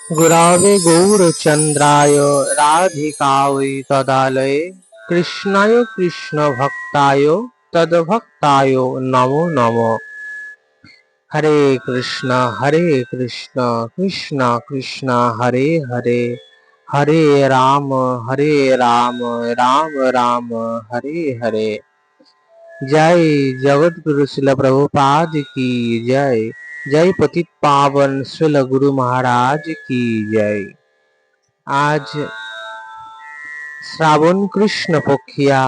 गुरावे गौरचन्द्राय राधिकायै तदालये कृष्णाय कृष्णभक्ताय तद्भक्ताय नमो नमः। हरे कृष्ण कृष्ण कृष्ण हरे हरे, हरे राम राम राम हरे हरे। जय जगद्गुरु श्रील प्रभुपाद की जय। जय पतित पावन श्रील गुरु महाराज की जय। आज श्रावण कृष्ण पक्षिया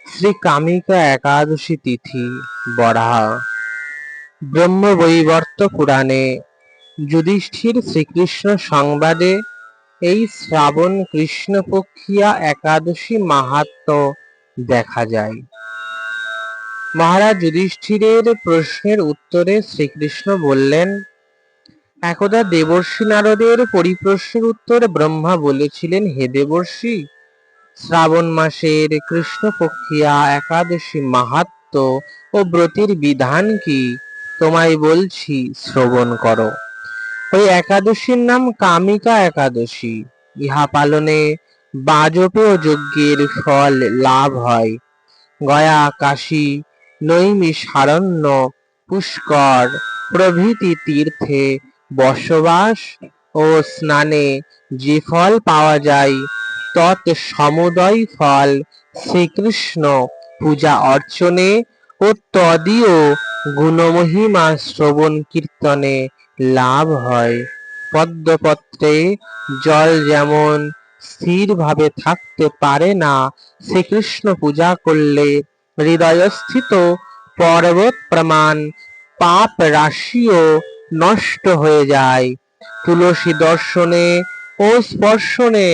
श्री कामिका एकादशी तिथि बड़ा ब्रह्मवैवर्त पुराणे যুধিষ্ঠির শ্রীকৃষ্ণ সংবাদে এই শ্রাবণ কৃষ্ণপক্ষিয়া একাদশী মাহাত্ম্য দেখা যায়। মহারাজ যুধিষ্ঠিরের প্রশ্নের উত্তরে শ্রীকৃষ্ণ বললেন, একদা দেবর্ষি নারদের পরিপ্রশ্নের উত্তরে ব্রহ্মা বলেছিলেন, হে দেবর্ষি, শ্রাবণ মাসের কৃষ্ণপক্ষিয়া একাদশী মাহাত্ম্য ও ব্রতের বিধান কি তোমায় বলছি, শ্রবণ করো। ওই একাদশীর নাম কামিকা একাদশী। ইহা পালনে বাজপেয় যজ্ঞের ফল লাভ হয়। গয়া, কাশী, নৈমিষারণ্য, পুষ্কর প্রভৃতি তীর্থে বসবাস ও স্নানে যে ফল পাওয়া যায় তৎ সমুদয় ফল শ্রীকৃষ্ণ পূজা অর্চনে ও তদীয় গুণমহিমা শ্রবণ কীর্তনে লাভ হয়। পদ্মপত্রে জল যেমন স্থিরভাবে থাকতে পারে না, শ্রীকৃষ্ণ পূজা করলে হৃদয়স্থিত পর্বত প্রমাণ পাপ রাশিও নষ্ট হয়ে যায়। তুলসী দর্শনে ও স্পর্শনে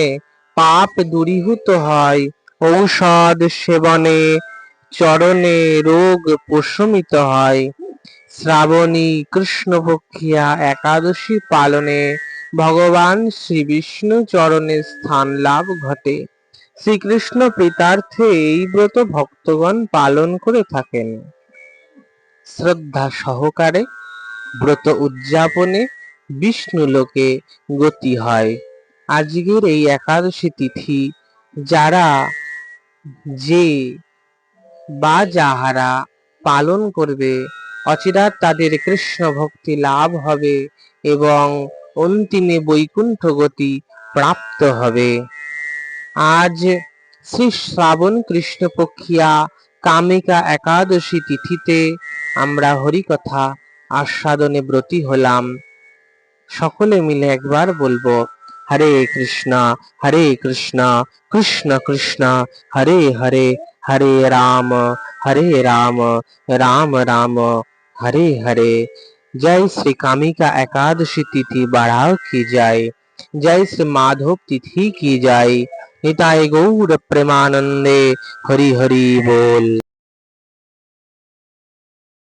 পাপ দূরীভূত হয়। ঔষধ সেবনে চরণে রোগ প্রশমিত হয়। শ্রাবণী কৃষ্ণপক্ষিয়া একাদশী পালনে ভগবান শ্রী বিষ্ণু চরণে স্থান লাভ ঘটে। শ্রীকৃষ্ণ প্রীতার্থে এই ব্রত ভক্তগণ পালন করে থাকেন। শ্রদ্ধা সহকারে ব্রত উদযাপনে বিষ্ণু লোকে গতি হয়। আজকের এই একাদশী তিথি যারা যে বা যাহারা পালন করবে অচিরাৎ তাদের কৃষ্ণ ভক্তি লাভ হবে এবং অন্তিমে বৈকুণ্ঠ গতি প্রাপ্ত হবে। আজ শ্রী শ্রাবণ কৃষ্ণপক্ষিয়া কামিকা একাদশী তিথিতে আমরা হরিকথা আস্বাদনে ব্রতী হলাম। সকলে মিলে একবার বলবো, হরে কৃষ্ণ কৃষ্ণ কৃষ্ণ হরে হরে, হরে রাম রাম রাম হরে হরে। जय श्री कामिका एकादशी तिथि बढ़ाओ की जाए। जय श्री माधव तिथि की जाए। निताय गौर प्रेमानंदे हरि हरि बोल।